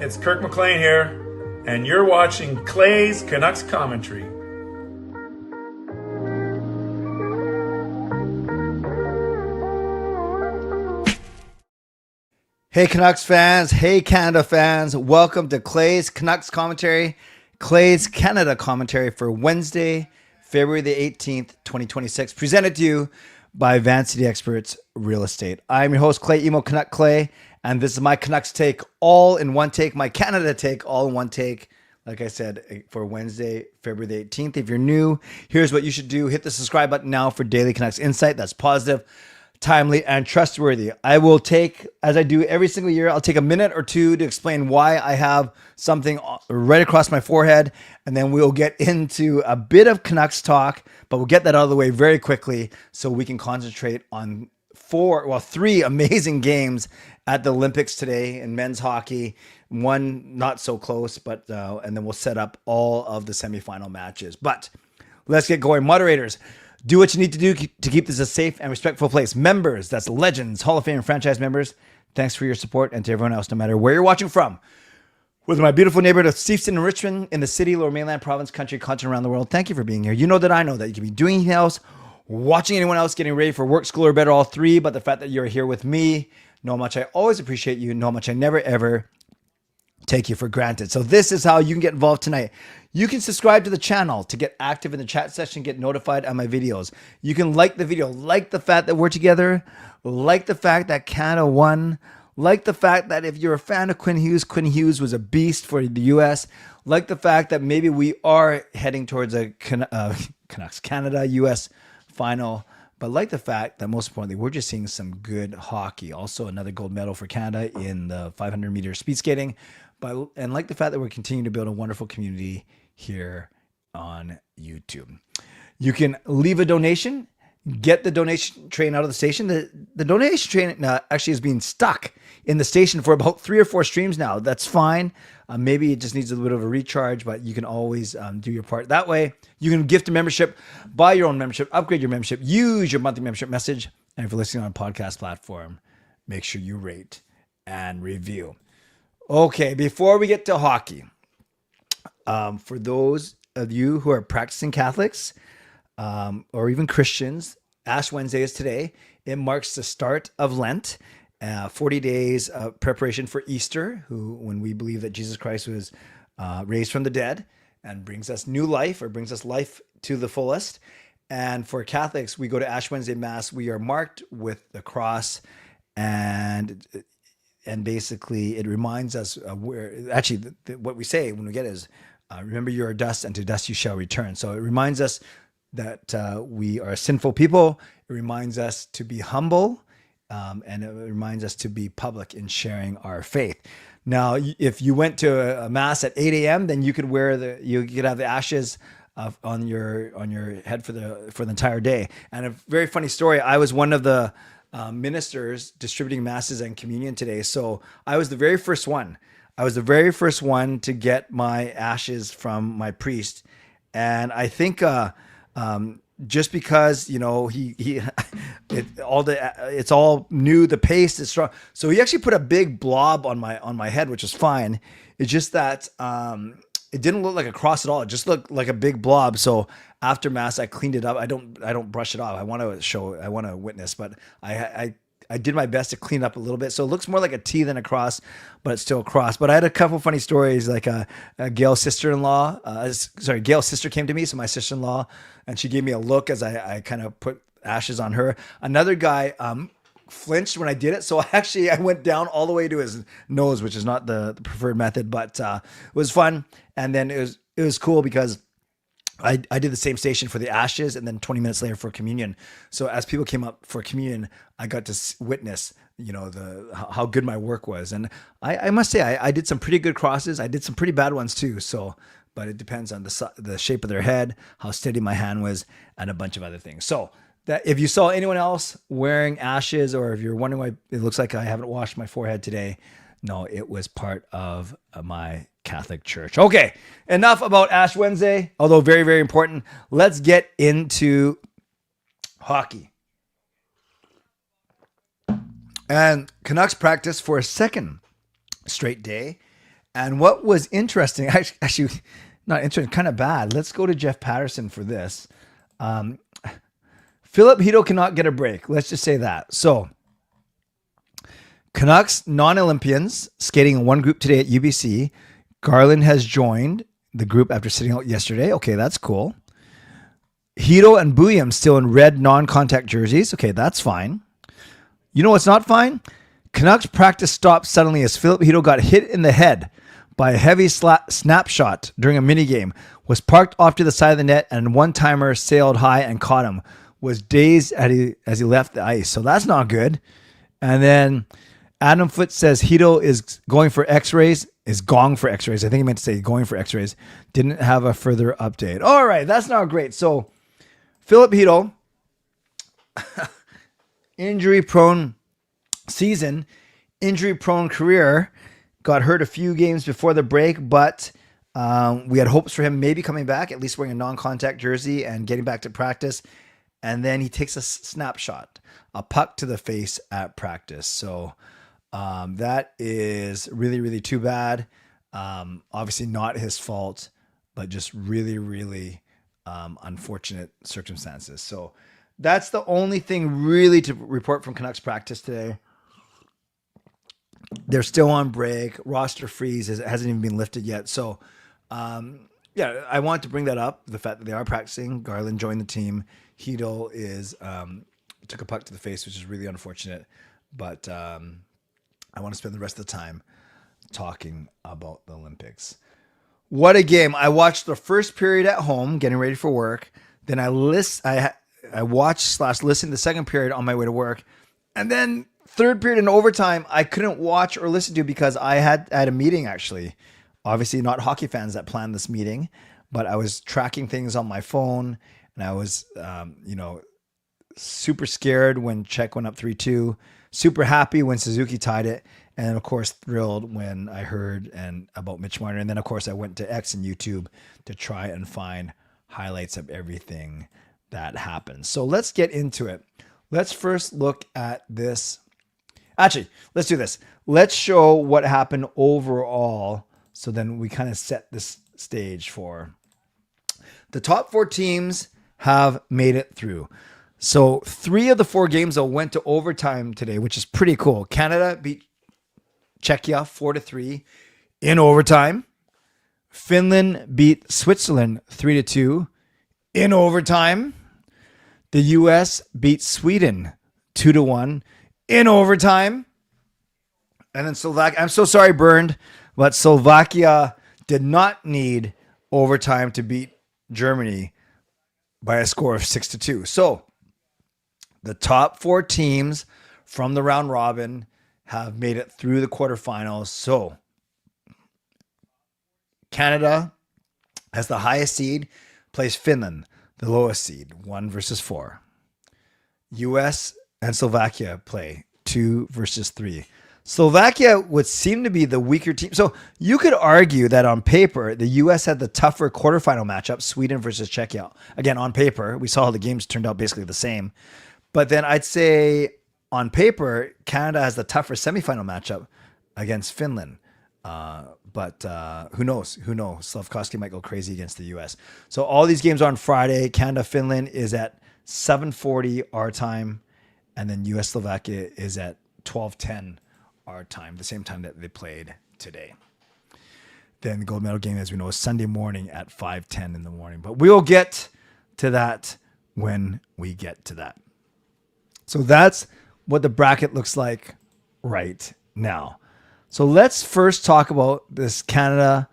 it's Kirk McLean here, and you're watching Clay's Canucks Commentary. Hey Canucks fans, hey Canada fans, welcome to Clay's Canucks Commentary, Clay's Canada Commentary for Wednesday, February the 18th, 2026, presented to you by Van City Experts Real Estate. I'm your host, Clay Emo Canuck Clay, and this is my Canucks take all in one take, my Canada take all in one take, like I said, for Wednesday, February the 18th. If you're new, here's what you should do. Hit the subscribe button now for daily Canucks insight that's positive, timely, and trustworthy. I will take, as I do every single year, I'll take a minute or two to explain why I have something right across my forehead, and then we'll get into a bit of Canucks talk, but we'll get that out of the way very quickly so we can concentrate on three amazing games at the Olympics today in men's hockey. One not so close, but and then we'll set up all of the semifinal matches. But let's get going. Moderators, do what you need to do to keep this a safe and respectful place. Members, that's legends, Hall of Fame and franchise members, thanks for your support. And to everyone else, no matter where you're watching from, whether my beautiful neighborhood of Steveston and Richmond, in the city, Lower Mainland, province, country, continent, around the world, thank you for being here. You know that I know that you could be doing anything else, watching anyone else, getting ready for work, school, or better, all three. But the fact that you're here with me, know how much I always appreciate you, know how much I never, ever take you for granted. So this is how you can get involved tonight. You can subscribe to the channel to get active in the chat section, get notified on my videos. You can like the video, like the fact that we're together, like the fact that Canada won, like the fact that if you're a fan of Quinn Hughes was a beast for the US, like the fact that maybe we are heading towards a Canucks Canada-US final, but like the fact that most importantly, we're just seeing some good hockey. Also another gold medal for Canada in the 500-meter speed skating. And like the fact that we're continuing to build a wonderful community here on YouTube. You can leave a donation, get the donation train out of the station. The donation train actually is being stuck in the station for about 3 or 4 streams now. That's fine. Maybe it just needs a little bit of a recharge, but you can always do your part that way. You can gift a membership, buy your own membership, upgrade your membership, use your monthly membership message. And if you're listening on a podcast platform, make sure you rate and review. Okay, before we get to hockey, for those of you who are practicing Catholics or even Christians, Ash Wednesday is today. It marks the start of Lent, 40 days of preparation for Easter, when we believe that Jesus Christ was raised from the dead and brings us new life, or brings us life to the fullest. And for Catholics, we go to Ash Wednesday Mass. We are marked with the cross, and basically it reminds us what we say when we get is, remember you are dust and to dust you shall return. So it reminds us that we are sinful people. It reminds us to be humble, and it reminds us to be public in sharing our faith. Now, if you went to a mass at 8 a.m., then you could have the ashes on your head for the entire day. And a very funny story. I was one of the ministers distributing masses and communion today. So I was the very first one. I was the very first one to get my ashes from my priest. And I think just because, it's all new, the paste is strong. So he actually put a big blob on my head, which was fine. It's just that it didn't look like a cross at all. It just looked like a big blob. So after mass, I cleaned it up. I don't brush it off. I want to witness, but I did my best to clean it up a little bit. So it looks more like a T than a cross, but it's still a cross. But I had a couple funny stories, like Gail's sister came to me. So my sister-in-law, and she gave me a look as I kind of put ashes on her. Another guy flinched when I did it. So I went down all the way to his nose, which is not the preferred method, but it was fun. And then it was cool because I did the same station for the ashes, and then 20 minutes later for communion. So as people came up for communion, I got to witness, how good my work was. And I must say, I did some pretty good crosses. I did some pretty bad ones too. So, but it depends on the shape of their head, how steady my hand was, and a bunch of other things. So that if you saw anyone else wearing ashes, or if you're wondering why it looks like I haven't washed my forehead today, no, it was part of my Catholic Church. Okay, enough about Ash Wednesday, although very, very important. Let's get into hockey. And Canucks practice for a second straight day And what was interesting, actually not interesting, kind of bad. Let's go to Jeff Patterson for this. Philip Hito cannot get a break. Let's just say that. So Canucks non-Olympians skating in one group today at UBC. Garland has joined the group after sitting out yesterday. Okay, that's cool. Hito and Buyam still in red non-contact jerseys. Okay, that's fine. You know what's not fine? Canucks practice stopped suddenly as Philip Hito got hit in the head by a heavy snapshot during a minigame, was parked off to the side of the net, and one-timer sailed high and caught him. Was dazed as he left the ice. So that's not good. And then Adam Foote says Hito is going for x-rays, is gong for x-rays. I think he meant to say going for x-rays. Didn't have a further update. All right, that's not great. So Philip Hito, injury-prone season, injury-prone career, got hurt a few games before the break, but we had hopes for him maybe coming back, at least wearing a non-contact jersey and getting back to practice. And then he takes a snapshot, a puck to the face at practice. So that is really, really too bad. Obviously not his fault, but just really, really unfortunate circumstances. So that's the only thing really to report from Canucks practice today. They're still on break. Roster freeze hasn't even been lifted yet. So, yeah, I want to bring that up. The fact that they are practicing. Garland joined the team. Hito took a puck to the face, which is really unfortunate. But I want to spend the rest of the time talking about the Olympics. What a game. I watched the first period at home, getting ready for work. Then I watched/listened to the second period on my way to work. And then third period in overtime, I couldn't watch or listen to because I had a meeting, actually. Obviously not hockey fans that planned this meeting, but I was tracking things on my phone, and I was, super scared when Czech went up 3-2, super happy when Suzuki tied it, and of course thrilled when I heard about Mitch Marner. And then of course I went to X and YouTube to try and find highlights of everything that happened. So let's get into it. Let's first look at this. Actually, let's do this. Let's show what happened overall, so then we kind of set this stage for the top 4 teams have made it through. So 3 of the 4 games that went to overtime today, which is pretty cool. Canada beat Czechia 4-3 in overtime. Finland beat Switzerland 3-2 in overtime. The US beat Sweden 2-1 in overtime. And then Slovakia, I'm so sorry, Bernd, but Slovakia did not need overtime to beat Germany by a score of 6-2. So the top 4 teams from the round robin have made it through the quarterfinals. So Canada, as the highest seed, plays Finland, the lowest seed, 1 versus 4. US and Slovakia play 2 versus 3. Slovakia would seem to be the weaker team. So you could argue that on paper, the U.S. had the tougher quarterfinal matchup, Sweden versus Czechia. Again, on paper, we saw how the games turned out basically the same. But then I'd say on paper, Canada has the tougher semifinal matchup against Finland. But who knows? Who knows? Slavkovsky might go crazy against the U.S. So all these games are on Friday. Canada-Finland is at 7:40 our time. And then U.S.-Slovakia is at 12:10 our time, the same time that they played today. Then the gold medal game, as we know, is Sunday morning at 5:10 in the morning. But we'll get to that when we get to that. So that's what the bracket looks like right now. So let's first talk about this Canada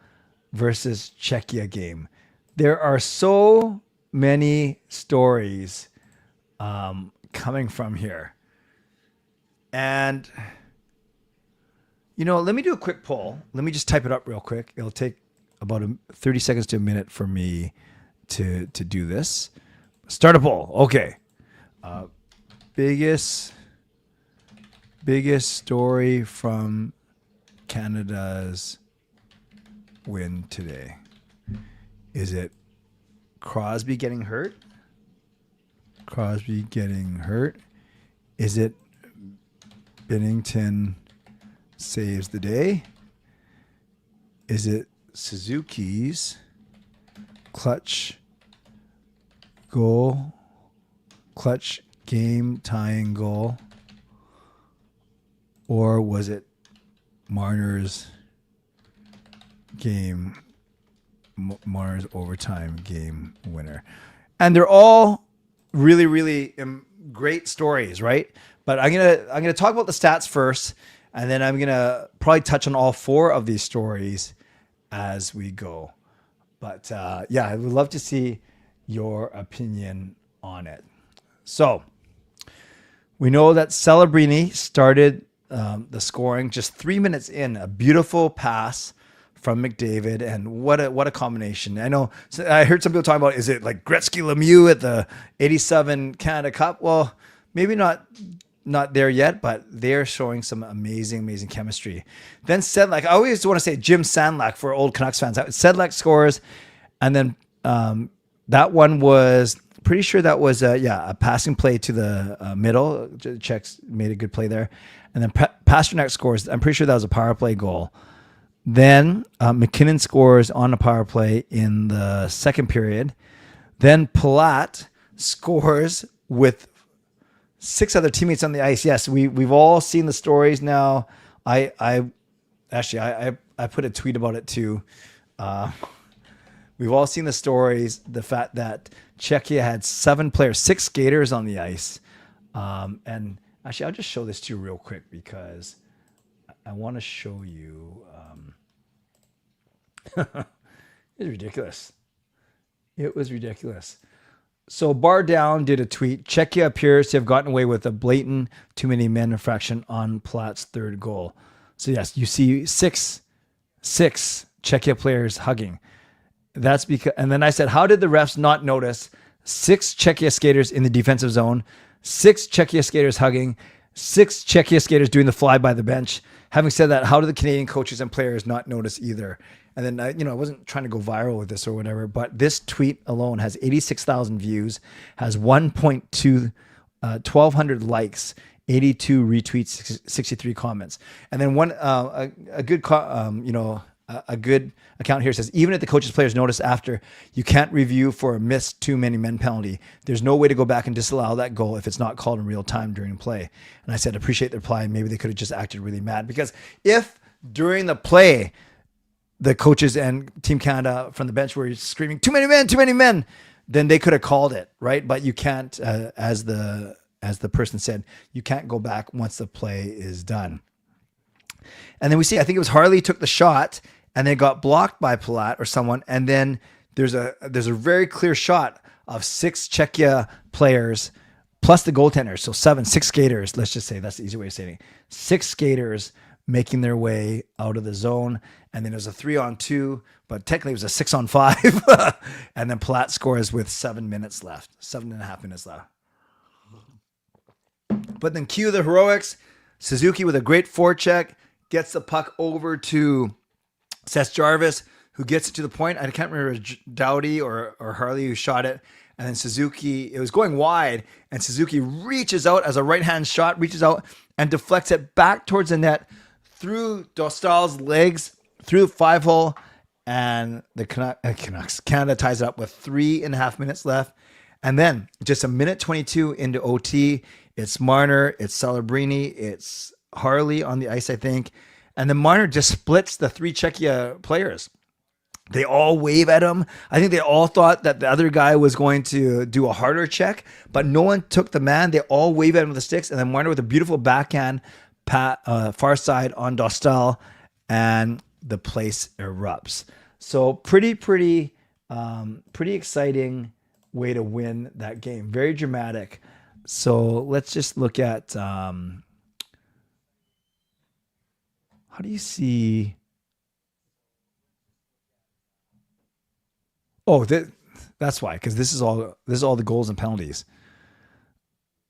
versus Czechia game. There are so many stories coming from here. And let me do a quick poll. Let me just type it up real quick. It'll take about 30 seconds to a minute for me to do this. Start a poll. Okay. Biggest story from Canada's win today. Is it Crosby getting hurt? Crosby getting hurt? Is it Binnington saves the day? is it Suzuki's clutch goal, clutch game tying goal, or was it Marner's Marner's overtime game winner? And they're all really, really great stories, right? But I'm gonna talk about the stats first, and then I'm gonna probably touch on all four of these stories as we go. But yeah, I would love to see your opinion on it. So we know that Celebrini started the scoring just 3 minutes in, a beautiful pass from McDavid, and what a combination. I know, I heard some people talking about, is it like Gretzky Lemieux at the 87 Canada Cup? Well, maybe not there yet, but they're showing some amazing chemistry. Then Sedlak, I always want to say Jim Sandlak for old Canucks fans. Sedlak scores, and then that one was, pretty sure that was a passing play to the middle. Czechs made a good play there. And then Pasternak scores. I'm pretty sure that was a power play goal. Then McKinnon scores on a power play in the second period. Then Palat scores with 6 other teammates on the ice. Yes, we've all seen the stories now. I put a tweet about it too. We've all seen the stories. The fact that Czechia had 6 skaters on the ice. And actually, I'll just show this to you real quick because I want to show you. It's ridiculous. It was ridiculous. So Bar Down did a tweet. Czechia appears to have gotten away with a blatant too many men infraction on Platt's third goal. So yes, you see six Czechia players hugging. That's because, and then I said, how did the refs not notice 6 Czechia skaters in the defensive zone, 6 Czechia skaters hugging, 6 Czechia skaters doing the fly by the bench? Having said that, how did the Canadian coaches and players not notice either? And then, I wasn't trying to go viral with this or whatever, but this tweet alone has 86,000 views, has 1,200 likes, 82 retweets, 63 comments. And then a good account here says, even if the coaches players notice after, you can't review for a missed too many men penalty. There's no way to go back and disallow that goal if it's not called in real time during play. And I said, appreciate the reply. Maybe they could have just acted really mad, because if during the play, the coaches and Team Canada from the bench were screaming, too many men, then they could have called it, right? But you can't, as the person said, you can't go back once the play is done. And then we see, I think it was Harley took the shot and then got blocked by Palat or someone. And then there's a very clear shot of 6 Czechia players plus the goaltender. So 6 skaters, let's just say, that's the easy way of saying it. 6 skaters making their way out of the zone. And then there's a 3-on-2, but technically it was a 6-on-5. And then Palat scores with 7.5 minutes left. But then cue the heroics. Suzuki with a great forecheck gets the puck over to Seth Jarvis, who gets it to the point. I can't remember if it was Dowdy or Harley who shot it. And then Suzuki, it was going wide, and Suzuki reaches out as a right-hand shot, reaches out and deflects it back towards the net through Dostal's legs, through the 5-hole, and the Canucks, Canada ties it up with 3.5 minutes left. And then just a minute 22 into OT, it's Marner, it's Celebrini, it's Harley on the ice, I think. And then Marner just splits the 3 Czechia players. They all wave at him. I think they all thought that the other guy was going to do a harder check, but no one took the man. They all wave at him with the sticks. And then Marner with a beautiful backhand, far side on Dostal, and the place erupts. So pretty exciting way to win that game. Very dramatic. So let's just look at how do you see? Oh, that's why, because this is all the goals and penalties.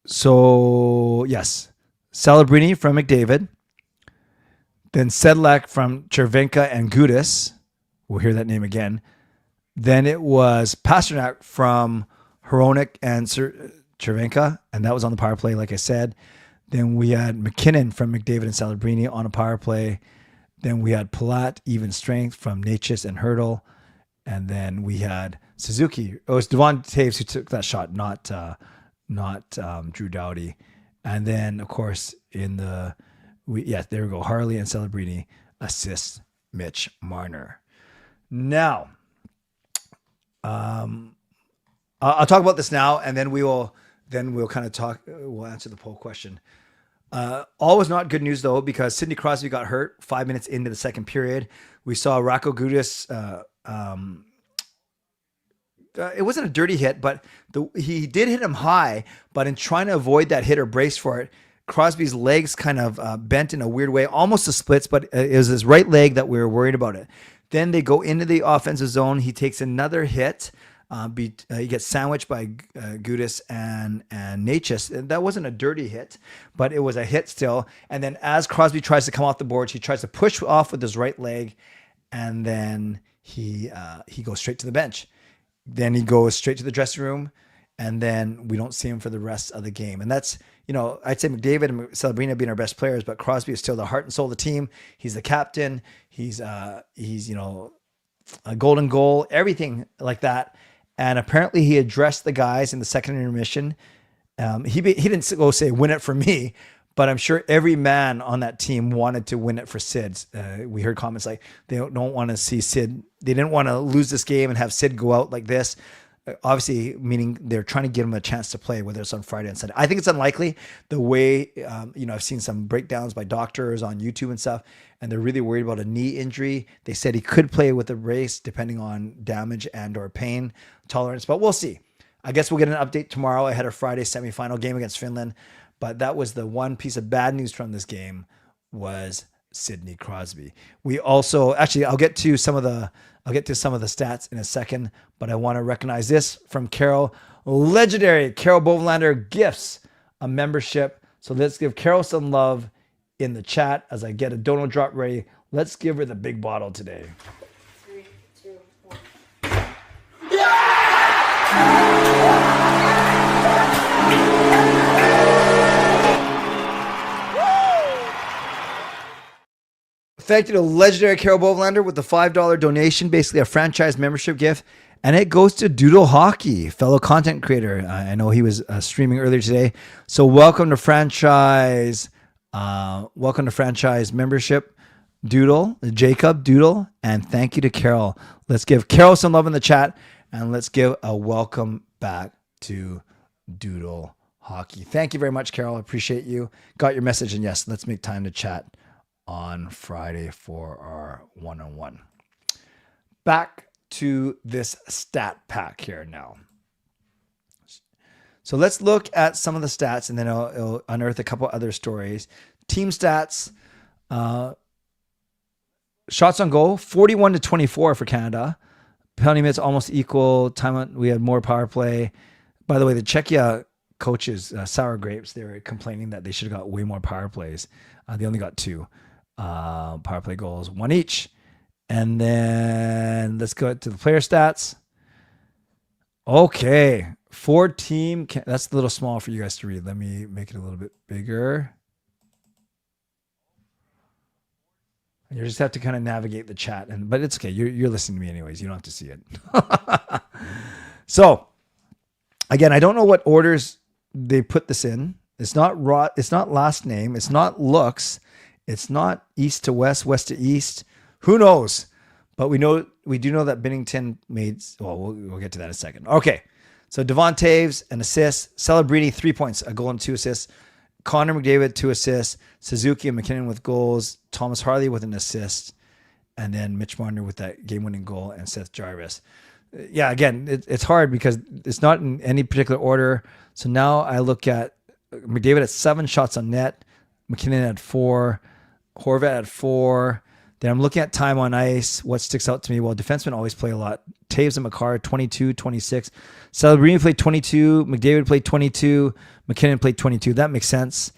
So yes, Celebrini from McDavid, then Sedlak from Chervenka and Gudis. We'll hear that name again. Then it was Pasternak from Hronek and Chervenka, and that was on the power play, like I said. Then we had McKinnon from McDavid and Celebrini on a power play. Then we had Palat, even strength from Natchez and Hurdle. And then we had Suzuki. It was Devon Taves who took that shot, not Drew Doughty. And then, of course, there we go. Harley and Celebrini assist Mitch Marner. Now, I'll talk about this now, and then we'll kind of talk. We'll answer the poll question. All was not good news though, because Sidney Crosby got hurt 5 minutes into the second period. We saw Rocco Gudis. It wasn't a dirty hit, but he did hit him high. But in trying to avoid that hit or brace for it, Crosby's legs kind of bent in a weird way, almost a splits, but it was his right leg that we were worried about it. Then they go into the offensive zone. He takes another hit. He gets sandwiched by Gudis and Natchez. That wasn't a dirty hit, but it was a hit still. And then as Crosby tries to come off the boards, he tries to push off with his right leg, and then he goes straight to the bench. Then he goes straight to the dressing room, and then we don't see him for the rest of the game. And that's, I'd say McDavid and Celebrini being our best players, but Crosby is still the heart and soul of the team. He's the captain. He's a golden goal, everything like that. And apparently he addressed the guys in the second intermission. He didn't go say, win it for me, but I'm sure every man on that team wanted to win it for Sid. We heard comments like they don't want to see Sid. They didn't want to lose this game and have Sid go out like this. Obviously, meaning they're trying to give him a chance to play, whether it's on Friday and Sunday. I think it's unlikely. The way, I've seen some breakdowns by doctors on YouTube and stuff, and they're really worried about a knee injury. They said he could play with a brace depending on damage and or pain tolerance, but we'll see. I guess we'll get an update tomorrow ahead of Friday's semifinal game against Finland. But that was the one piece of bad news from this game, was Sidney Crosby. We also, actually, I'll get to some of the stats in a second, but I want to recognize this from Carol. Legendary Carol Bovenlander gifts a membership. So let's give Carol some love in the chat as I get a dono drop ready. Let's give her the big bottle today. 3, 2, 1. Thank you to legendary Carol Bovenlander with the $5 donation, basically a franchise membership gift. And it goes to Doodle Hockey, fellow content creator. I know he was streaming earlier today. So welcome to franchise membership, Doodle, Jacob, Doodle. And thank you to Carol. Let's give Carol some love in the chat, and let's give a welcome back to Doodle Hockey. Thank you very much, Carol. I appreciate you. Got your message. And yes, let's make time to chat on Friday for our one-on-one. Back to this stat pack here now. So let's look at some of the stats, and then I'll unearth a couple other stories. Team stats, shots on goal, 41-24 for Canada. Penalty minutes almost equal. Time we had more power play. By the way, the Czechia coaches, Sour Grapes, they were complaining that they should have got way more power plays. They only got 2 power play goals, 1 each. And then let's go to the player stats. Okay, that's a little small for you guys to read. Let me make it a little bit bigger. You just have to kind of navigate the chat, but it's okay. You're listening to me anyways. You don't have to see it. So, again, I don't know what orders they put this in. It's not It's not last name. It's not looks. It's not east to west, west to east. Who knows? But we do know that Binnington made. Well, we'll get to that in a second. Okay, so Devon Taves, an assist. Celebrini, 3 points, a goal and 2 assists. Connor McDavid, 2 assists. Suzuki and McKinnon with goals. Thomas Harley with an assist. And then Mitch Marner with that game-winning goal, and Seth Jarvis. Yeah, again, it's hard because it's not in any particular order. So now I look at McDavid had 7 shots on net. McKinnon had 4. Horvat had 4. Then I'm looking at time on ice. What sticks out to me? Well, defensemen always play a lot. Taves and McCarr, 22, 26. Celebrini played 22. McDavid played 22. McKinnon played 22. That makes sense.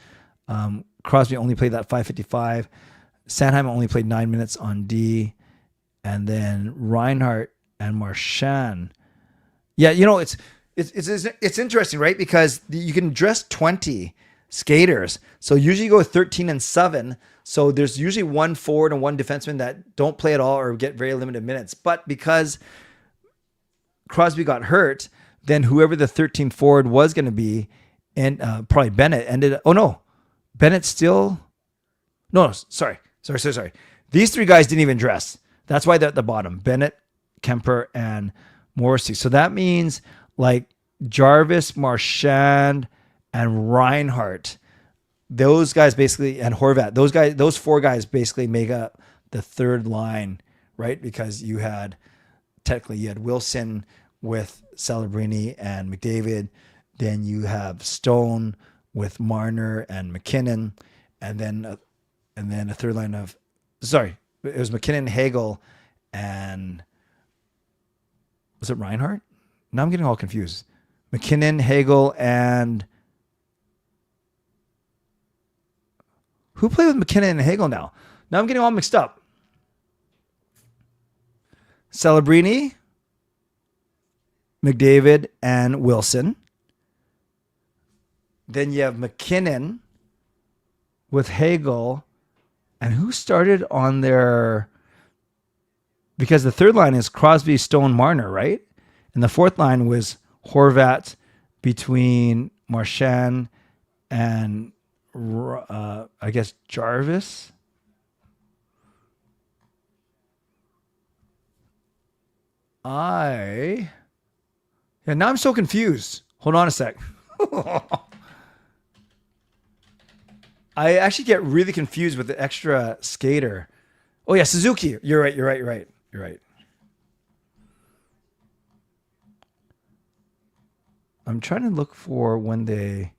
Crosby only played that 5:55. Sanheim only played 9 minutes on D. And then Reinhart and Marchand. Yeah, it's interesting, right? Because you can dress 20. skaters. So usually you go 13 and 7. So there's usually one forward and one defenseman that don't play at all or get very limited minutes. But because Crosby got hurt, then whoever the 13th forward was going to be, and probably Bennett ended. Oh no, Bennett still. No, sorry. These three guys didn't even dress. That's why they're at the bottom. Bennett, Kemper, and Morrissey. So that means like Jarvis, Marchand, and Reinhart. Those guys basically, and Horvat. Those four guys basically make up the third line, right? Because you had Wilson with Celebrini and McDavid. Then you have Stone with Marner and McKinnon, and then a third line of, it was McKinnon, Hagel, and was it Reinhart? Now I'm getting all confused. McKinnon, Hagel, and who played with McKinnon and Hagel now? Now I'm getting all mixed up. Celebrini, McDavid, and Wilson. Then you have McKinnon with Hagel. And who started on their... Because the third line is Crosby, Stone, Marner, right? And the fourth line was Horvat between Marchand and, I guess, Jarvis. Now I'm so confused. Hold on a sec. I actually get really confused with the extra skater. Oh yeah, Suzuki. You're right. I'm trying to look for when did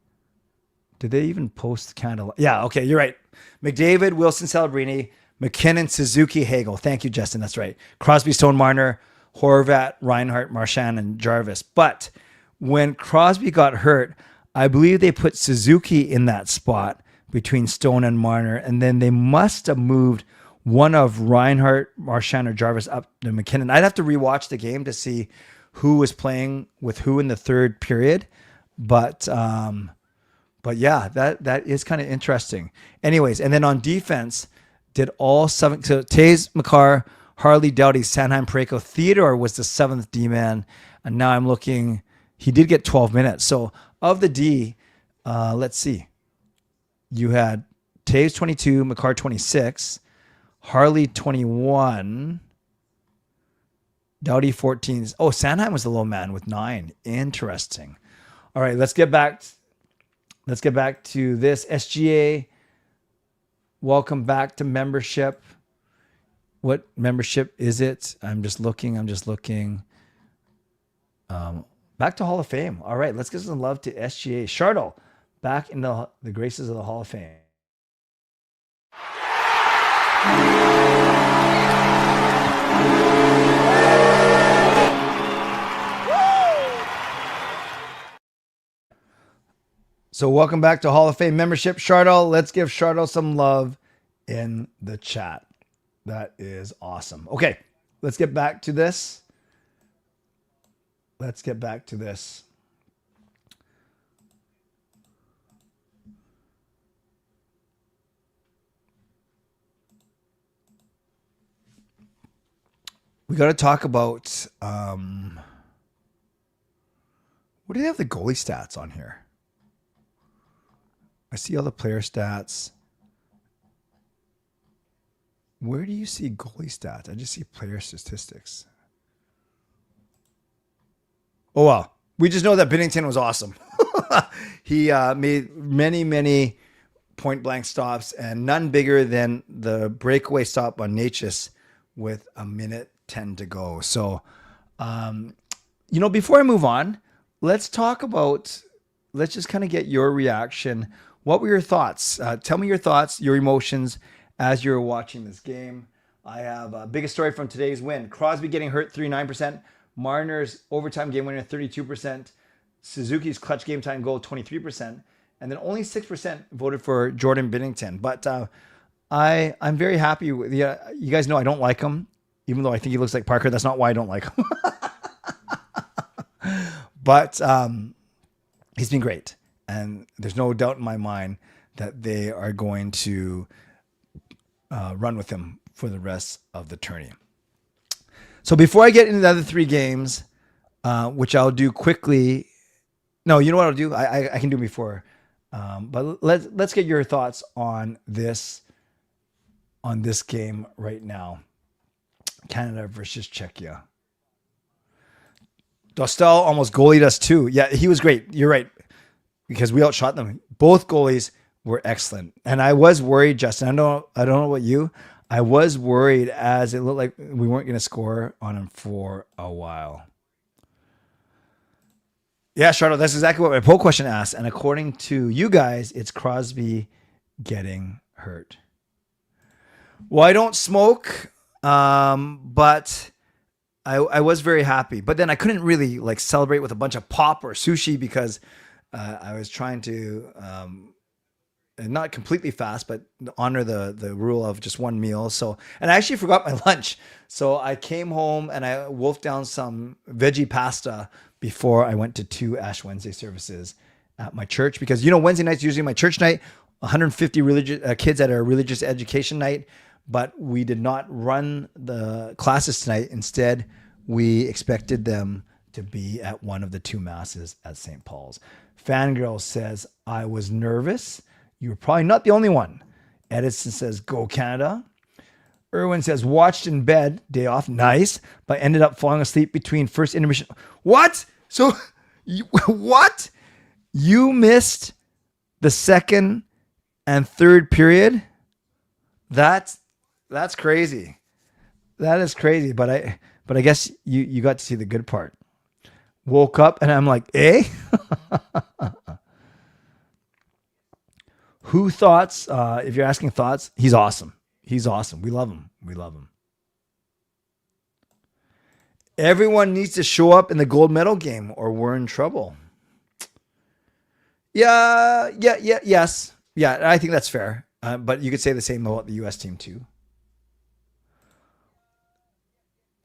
they even post Canada? Yeah, okay, you're right. McDavid, Wilson, Celebrini, McKinnon, Suzuki, Hagel. Thank you, Justin. That's right. Crosby, Stone, Marner, Horvat, Reinhart, Marchand, and Jarvis. But when Crosby got hurt, I believe they put Suzuki in that spot between Stone and Marner, and then they must have moved one of Reinhart, Marchand, or Jarvis up to McKinnon. I'd have to rewatch the game to see who was playing with who in the third period, but yeah, that is kind of interesting. Anyways, and then on defense, did all seven. So Taves, Makar, Harley, Doughty, Sanheim, Parayko, Theodore was the seventh D man, and now I'm looking. He did get 12 minutes. So of the D, let's see. You had Taves 22, Makar 26, Harley 21, Doughty 14. Oh, Sanheim was the low man with 9. Interesting. All right, let's get back to this. SGA, welcome back to membership. What membership is it? I'm just looking. Back to Hall of Fame. All right, let's give some love to SGA. Shartle, back in the graces of the Hall of Fame. So welcome back to Hall of Fame membership. Shartle, let's give Shartle some love in the chat. That is awesome. Okay, let's get back to this. We got to talk about, what do they have the goalie stats on here? I see all the player stats. Where do you see goalie stats? I just see player statistics. Oh, wow. We just know that Binnington was awesome. He made many point blank stops, and none bigger than the breakaway stop on Natchez with 1:10 to go. So, before I move on, let's just kind of get your reaction. What were your thoughts? Tell me your thoughts, your emotions as you're watching this game. I have a biggest story from today's win. Crosby getting hurt, 39%. Marner's overtime game winner, 32%. Suzuki's clutch game time goal, 23%. And then only 6% voted for Jordan Binnington. But I'm very happy with you guys know I don't like him, even though I think he looks like Parker. That's not why I don't like him. But he's been great. and there's no doubt in my mind that they are going to run with him for the rest of the tourney. So before I get into the other three games, which I'll do quickly. No, you know what I'll do? I can do before. But let's get your thoughts on this game right now. Canada versus Czechia. Dostal almost goalied us too. Yeah, he was great. You're right. Because we outshot them. Both goalies were excellent. And I was worried, Justin. I don't know about you. I was worried as it looked like we weren't going to score on him for a while. Yeah, Charlotte, that's exactly what my poll question asked. And according to you guys, it's Crosby getting hurt. Well, I don't smoke, but I was very happy. But then I couldn't really like celebrate with a bunch of pop or sushi because I was trying to not completely fast, but honor the rule of just one meal. So, and I actually forgot my lunch. So I came home and I wolfed down some veggie pasta before I went to 2 Ash Wednesday services at my church, because Wednesday night's usually my church night, 150 religious kids at a religious education night, but we did not run the classes tonight. Instead, we expected them to be at one of the 2 masses at St. Paul's. Fangirl says, I was nervous. You were probably not the only one. Edison says, go Canada. Irwin says, watched in bed, day off, nice, but ended up falling asleep between first intermission. What? So, what? You missed the second and third period? That's crazy. That is crazy. But I guess you got to see the good part. Woke up and I'm like, eh? Who thoughts? If you're asking thoughts, he's awesome. He's awesome. We love him. We love him. Everyone needs to show up in the gold medal game or we're in trouble. Yes. Yeah, I think that's fair. But you could say the same about the U.S. team too.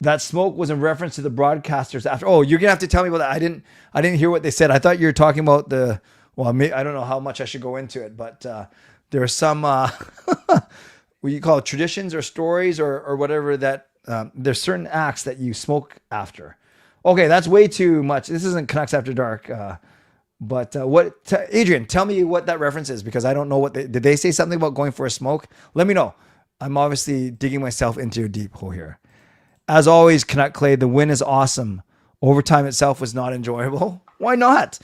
That smoke was in reference to the broadcasters after. Oh, you're gonna have to tell me about that. I didn't hear what they said. I thought you were talking about the. Well, I don't know how much I should go into it, but there are some what you call it, traditions or stories or whatever that there's certain acts that you smoke after. Okay, that's way too much. This isn't Canucks After Dark. But Adrian, tell me what that reference is, because I don't know what did they say something about going for a smoke? Let me know. I'm obviously digging myself into a deep hole here. As always, Canuck Clay, the win is awesome. Overtime itself was not enjoyable. Why not?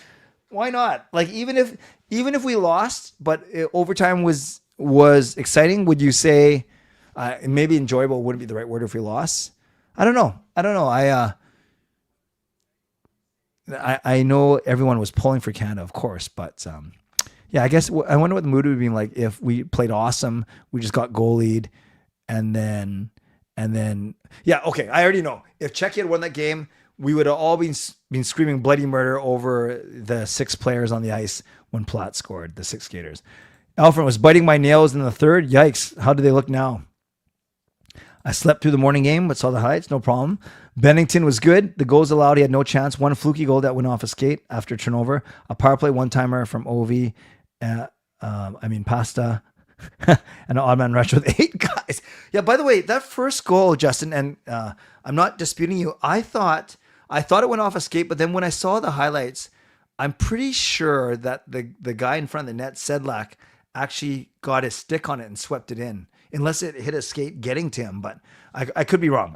Why not? Like even if we lost, but overtime was exciting, would you say maybe enjoyable wouldn't be the right word if we lost? I don't know. I know everyone was pulling for Canada, of course, but yeah, I guess I wonder what the mood would be like if we played awesome, we just got goalied, and then yeah, okay, I already know. If Czechia had won that game, we would have all been screaming bloody murder over the 6 players on the ice when Platt scored, the 6 skaters. Alfred was biting my nails in the third. Yikes, how do they look now? I slept through the morning game, but saw the highlights, no problem. Bennington was good. The goals allowed, he had no chance. One fluky goal that went off a skate after turnover. A power play one-timer from Ovi. Pasta. And an odd man rush with 8 guys. Yeah, by the way, that first goal, Justin, and I'm not disputing you. I thought it went off a skate, but then when I saw the highlights, I'm pretty sure that the guy in front of the net, Sedlak, actually got his stick on it and swept it in. Unless it hit a skate getting to him, but I could be wrong.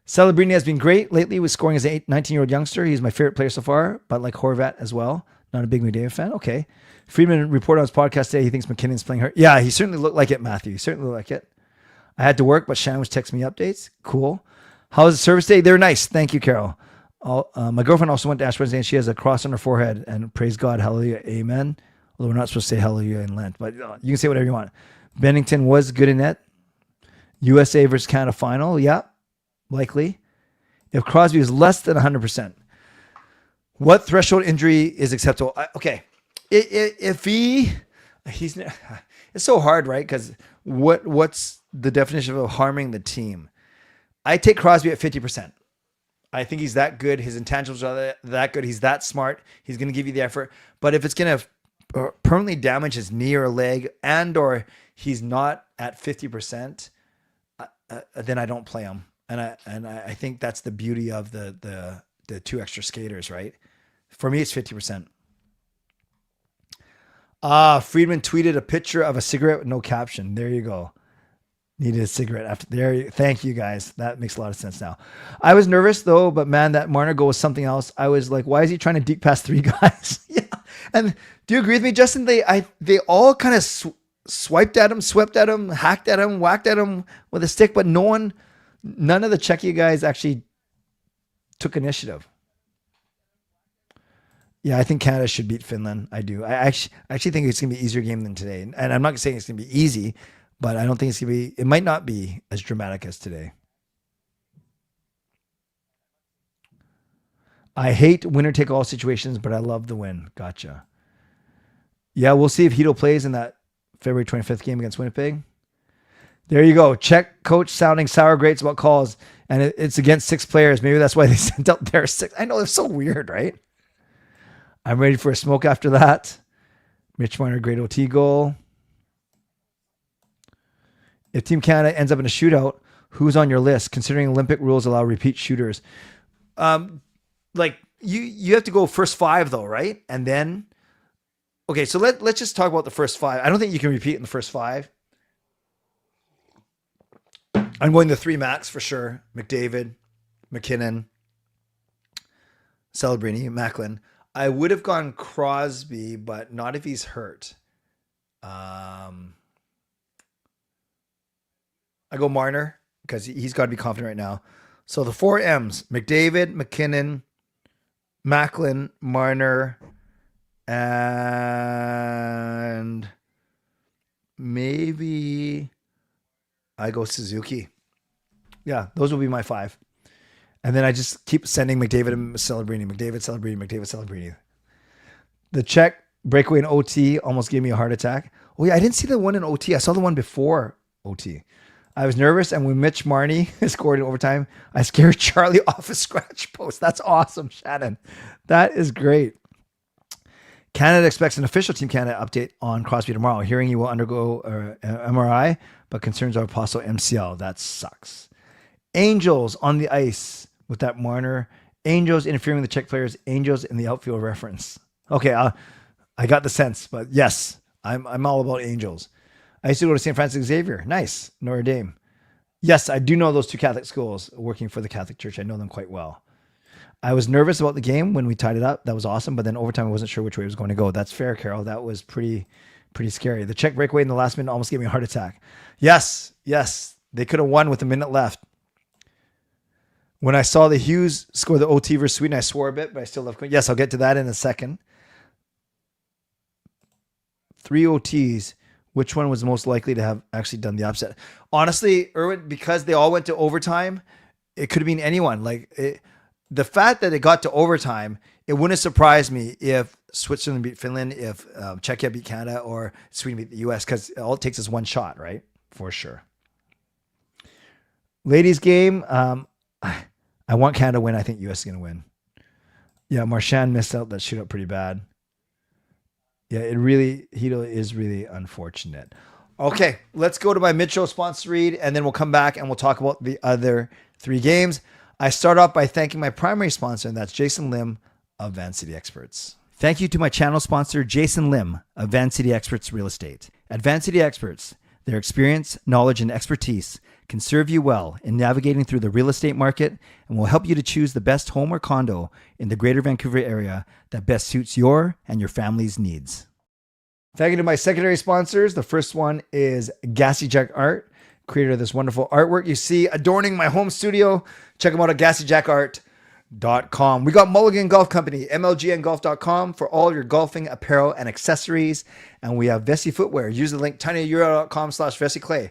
Celebrini has been great lately with scoring as an 19-year-old youngster. He's my favorite player so far, but like Horvat as well. Not a big McDavid fan. Okay. Friedman reported on his podcast today he thinks McKinnon's playing hurt. Yeah, he certainly looked like it, Matthew. He certainly looked like it. I had to work, but Shannon was texting me updates. Cool. How was the service day? They're nice. Thank you, Carol. My girlfriend also went to Ash Wednesday and she has a cross on her forehead, and praise God, hallelujah, amen. Although we're not supposed to say hallelujah in Lent, but you can say whatever you want. Bennington was good in net. USA versus Canada final. Yeah, likely. If Crosby is less than 100%, what threshold injury is acceptable? Okay. If he's, it's so hard, right? Because what's the definition of harming the team? I take Crosby at 50%. I think he's that good. His intangibles are that good. He's that smart. He's going to give you the effort. But if it's going to permanently damage his knee or leg, and or he's not at 50%, then I don't play him. And I think that's the beauty of the two extra skaters, right? For me, it's 50%. Friedman tweeted a picture of a cigarette with no caption. There you go. Needed a cigarette after there. Thank you guys. That makes a lot of sense now. I was nervous though, but man, that Marner goal was something else. I was like, why is he trying to deke past three guys? Yeah. And do you agree with me, Justin? They all kind of swiped at him, swept at him, hacked at him, whacked at him with a stick, but none of the Czechia guys actually took initiative. Yeah, I think Canada should beat Finland. I do. I actually think it's going to be an easier game than today. And I'm not saying it's going to be easy, but I don't think it's going to be, it might not be as dramatic as today. I hate winner take all situations, but I love the win. Gotcha. Yeah, we'll see if Hito plays in that February 25th game against Winnipeg. There you go. Czech coach sounding sour grapes about calls, and it's against 6 players. Maybe that's why they sent out their 6. I know, it's so weird, right? I'm ready for a smoke after that. Mitch Marner, great OT goal. If Team Canada ends up in a shootout, who's on your list? Considering Olympic rules allow repeat shooters. Like you have to go first 5 though, right? And then, okay, so let's just talk about the first 5. I don't think you can repeat in the first 5. I'm going the 3 max for sure. McDavid, McKinnon, Celebrini, Macklin. I would have gone Crosby, but not if he's hurt. I go Marner because he's got to be confident right now. So the 4 M's: McDavid, McKinnon, Macklin, Marner, and maybe I go Suzuki. Yeah, those will be my 5. And then I just keep sending McDavid and Celebrini, McDavid, Celebrini, McDavid, Celebrini. The Czech breakaway in OT almost gave me a heart attack. Oh yeah, I didn't see the one in OT. I saw the one before OT. I was nervous, and when Mitch Marner scored in overtime, I scared Charlie off a scratch post. That's awesome, Shannon. That is great. Canada expects an official Team Canada update on Crosby tomorrow. Hearing he will undergo MRI, but concerns are possible MCL. That sucks. Angels on the ice with that Marner. Angels interfering with the Czech players. Angels in the outfield reference. Okay, I got the sense, but yes, I'm all about Angels. I used to go to St. Francis Xavier. Nice. Notre Dame. Yes, I do know those 2 Catholic schools working for the Catholic Church. I know them quite well. I was nervous about the game when we tied it up. That was awesome. But then overtime, I wasn't sure which way it was going to go. That's fair, Carol. That was pretty scary. The Czech breakaway in the last minute almost gave me a heart attack. Yes. They could have won with a minute left. When I saw the Hughes score the OT versus Sweden, I swore a bit, but I still love. Yes, I'll get to that in a second. 3 OTs. Which one was most likely to have actually done the upset? Honestly, Erwin, because they all went to overtime, it could have been anyone. The fact that it got to overtime, it wouldn't surprise me if Switzerland beat Finland, if Czechia beat Canada, or Sweden beat the US, because all it takes is one shot, right? For sure. Ladies game, I want Canada to win. I think US is going to win. Yeah, Marchand missed out that shootout pretty bad. Yeah, Hito is really unfortunate. Okay, let's go to my mid-show sponsor read, and then we'll come back and we'll talk about the other 3 games. I start off by thanking my primary sponsor, and that's Jason Lim of Van City Experts. Thank you to my channel sponsor, Jason Lim of Van City Experts Real Estate. At Van City Experts, their experience, knowledge, and expertise can serve you well in navigating through the real estate market and will help you to choose the best home or condo in the Greater Vancouver area that best suits your and your family's needs. Thank you to my secondary sponsors. The first one is Gassy Jack Art, creator of this wonderful artwork you see adorning my home studio. Check them out at GassyJackArt.com. We got Mulligan Golf Company, MLGNGolf.com for all your golfing apparel and accessories. And we have Vessi Footwear. Use the link tinyurl.com/VessiClay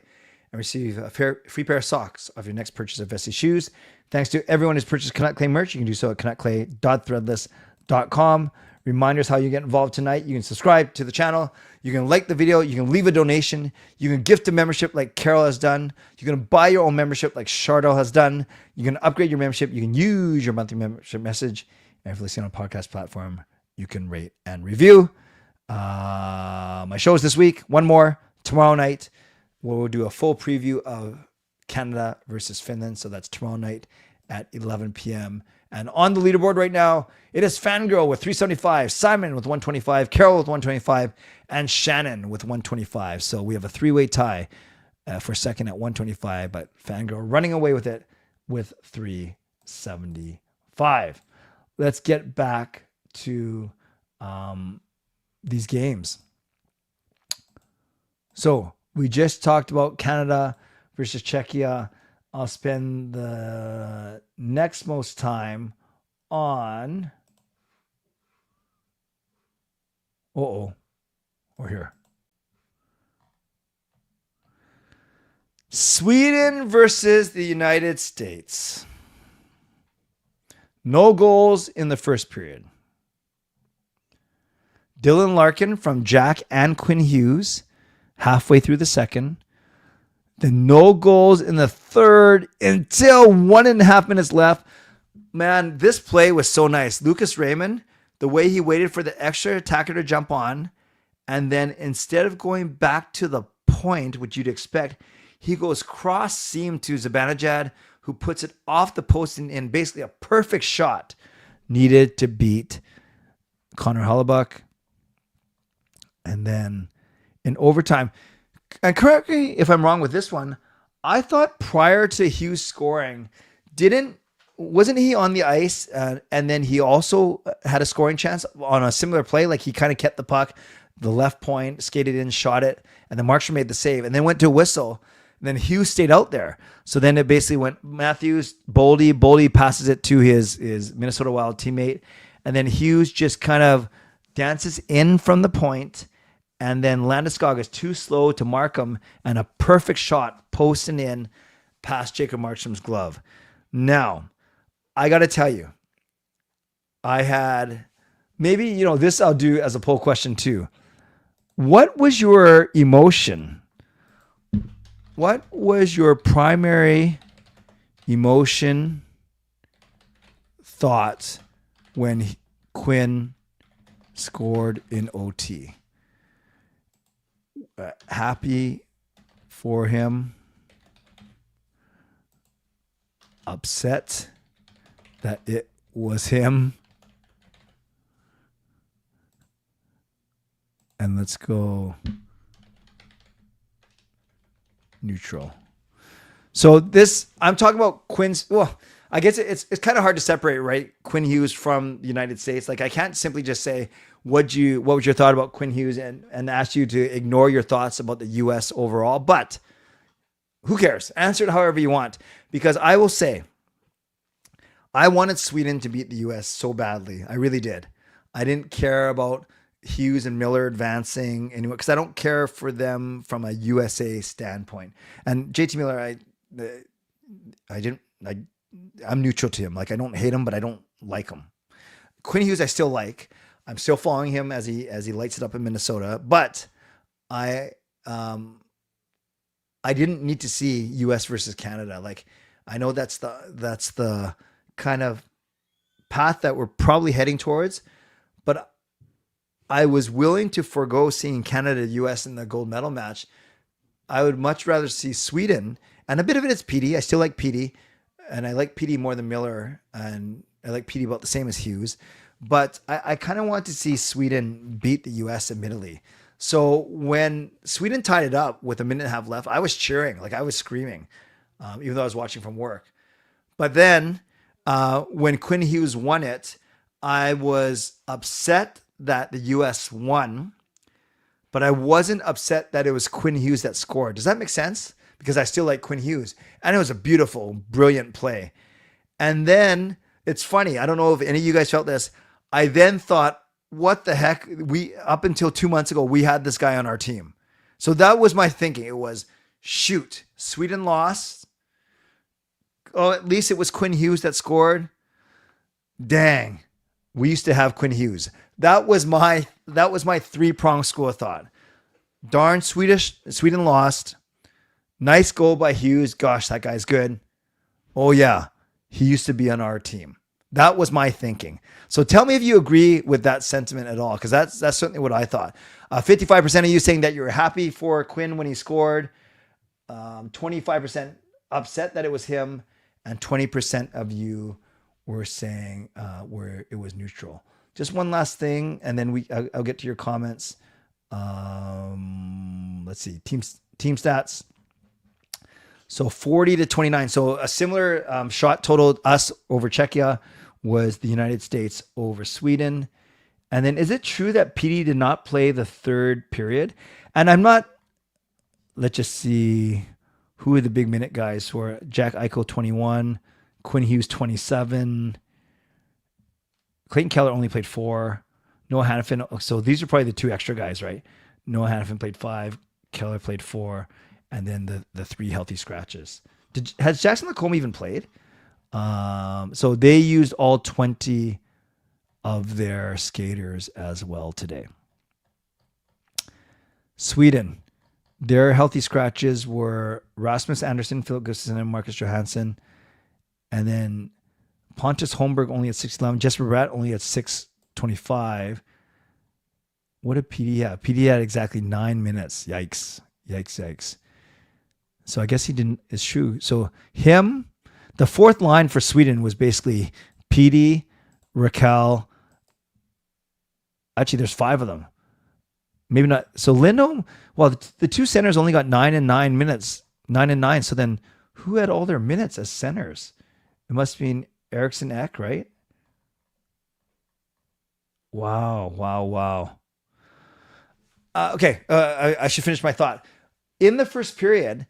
and receive a free pair of socks off your next purchase of Vessi shoes. Thanks to everyone who's purchased Canuck Clay merch. You can do so at canuckclay.threadless.com. Reminders how you get involved tonight. You can subscribe to the channel. You can like the video. You can leave a donation. You can gift a membership like Carol has done. You can buy your own membership like Chardell has done. You can upgrade your membership. You can use your monthly membership message. And if you're listening on a podcast platform, you can rate and review. My shows this week. One more tomorrow night. We'll do a full preview of Canada versus Finland. So that's tomorrow night at 11 p.m. And on the leaderboard right now, it is Fangirl with 375, Simon with 125, Carol with 125, and Shannon with 125. So we have a three-way tie for second at 125, but Fangirl running away with it with 375. Let's get back to these games. So we just talked about Canada versus Czechia. I'll spend the next most time on or here. Sweden versus the United States. No goals in the first period. Dylan Larkin from Jack and Quinn Hughes halfway through the second. Then no goals in the third until 1.5 minutes left. Man, this play was so nice. Lucas Raymond, the way he waited for the extra attacker to jump on, and then instead of going back to the point, which you'd expect, he goes cross seam to Zibanejad, who puts it off the post and in basically a perfect shot needed to beat Connor Hellebuck. And then in overtime, and correct me if I'm wrong with this one, I thought prior to Hughes scoring, wasn't he on the ice and then he also had a scoring chance on a similar play? Like he kind of kept the puck, the left point, skated in, shot it, and then Markstrom made the save and then went to a whistle. And then Hughes stayed out there. So then it basically went Matthews, Boldy passes it to his Minnesota Wild teammate. And then Hughes just kind of dances in from the point. And then Landeskog is too slow to mark him, and a perfect shot posting in past Jacob Markstrom's glove. Now, I got to tell you, I had maybe, this I'll do as a poll question too. What was your emotion? What was your primary emotion, thought when Quinn scored in OT? Happy for him, upset that it was him, and let's go neutral. So I'm talking about Quinn's. Well, I guess it's kind of hard to separate, right? Quinn Hughes from the United States. Like I can't simply just say, what was your thought about Quinn Hughes and ask you to ignore your thoughts about the U.S. overall. But who cares? Answer it however you want. Because I will say, I wanted Sweden to beat the U.S. so badly. I really did. I didn't care about Hughes and Miller advancing anyway, because I don't care for them from a USA standpoint. And JT Miller, I'm neutral to him. Like I don't hate him, but I don't like him. Quinn Hughes, I still like. I'm still following him as he lights it up in Minnesota, but I didn't need to see US versus Canada. Like I know that's the kind of path that we're probably heading towards, but I was willing to forego seeing Canada US in the gold medal match. I would much rather see Sweden, and a bit of it is Petey. I still like Petey, and I like Petey more than Miller, and I like Petey about the same as Hughes. But I kind of want to see Sweden beat the U.S. admittedly. So when Sweden tied it up with 1.5 minutes left, I was cheering, like I was screaming, even though I was watching from work. But then when Quinn Hughes won it, I was upset that the U.S. won, but I wasn't upset that it was Quinn Hughes that scored. Does that make sense? Because I still like Quinn Hughes. And it was a beautiful, brilliant play. And then it's funny. I don't know if any of you guys felt this. I then thought, what the heck? Up until 2 months ago, we had this guy on our team. So that was my thinking. It was, shoot, Sweden lost. Oh, at least it was Quinn Hughes that scored. Dang. we used to have Quinn Hughes. That was my three-pronged school of thought. Darn Sweden lost. Nice goal by Hughes. Gosh, that guy's good. Oh yeah, he used to be on our team. That was my thinking. So tell me if you agree with that sentiment at all, because that's certainly what I thought. 55% of you saying that you were happy for Quinn when he scored. 25% upset that it was him, and 20% of you were saying where it was neutral. Just one last thing, and then I'll get to your comments. Let's see, team stats. So 40-29. So a similar shot total, us over Czechia, was the United States over Sweden. And then is it true that PD did not play the third period? And I'm not, let's just see who are the big minute guys who are Jack Eichel 21, Quinn Hughes 27, Clayton Keller only played 4, Noah Hannafin. So these are probably the 2 extra guys, right? Noah Hannafin played 5, Keller played 4, and then the 3 healthy scratches. Has Jackson Lacombe even played? So they used all 20 of their skaters as well today. Sweden, their healthy scratches were Rasmus Andersson, Philip Gustafsson, and Marcus Johansson. And then Pontus Holmberg only at 6'11", Jesper Bratt only at 6'25". What did PD have? PD had exactly 9 minutes. Yikes. So I guess he didn't, it's true. So him, the fourth line for Sweden was basically PD, Raquel. Actually, there's 5 of them. Maybe not. So Lindholm, well, the 2 centers only got 9 and 9 minutes. 9 and 9. So then who had all their minutes as centers? It must have been Eriksson Ek, right? Wow. Okay, I should finish my thought. In the first period,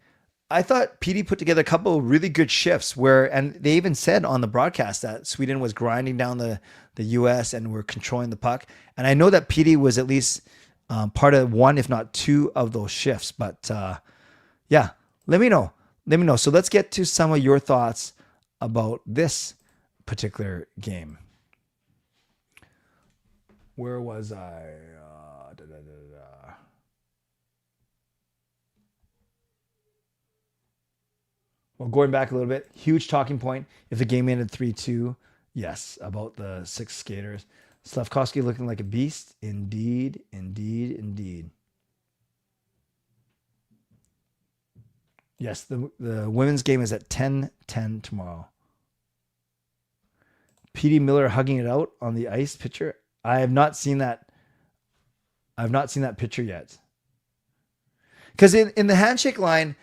I thought PD put together a couple of really good shifts and they even said on the broadcast that Sweden was grinding down the U.S. and were controlling the puck. And I know that PD was at least part of 1, if not 2 of those shifts. But yeah, let me know. So let's get to some of your thoughts about this particular game. Where was I? Well, going back a little bit, huge talking point. If the game ended 3-2, yes, about the 6 skaters. Slavkovsky looking like a beast. Indeed. Yes, the women's game is at 10:10 tomorrow. PD Miller hugging it out on the ice picture. I have not seen that. I've not seen that picture yet. Because in the handshake line,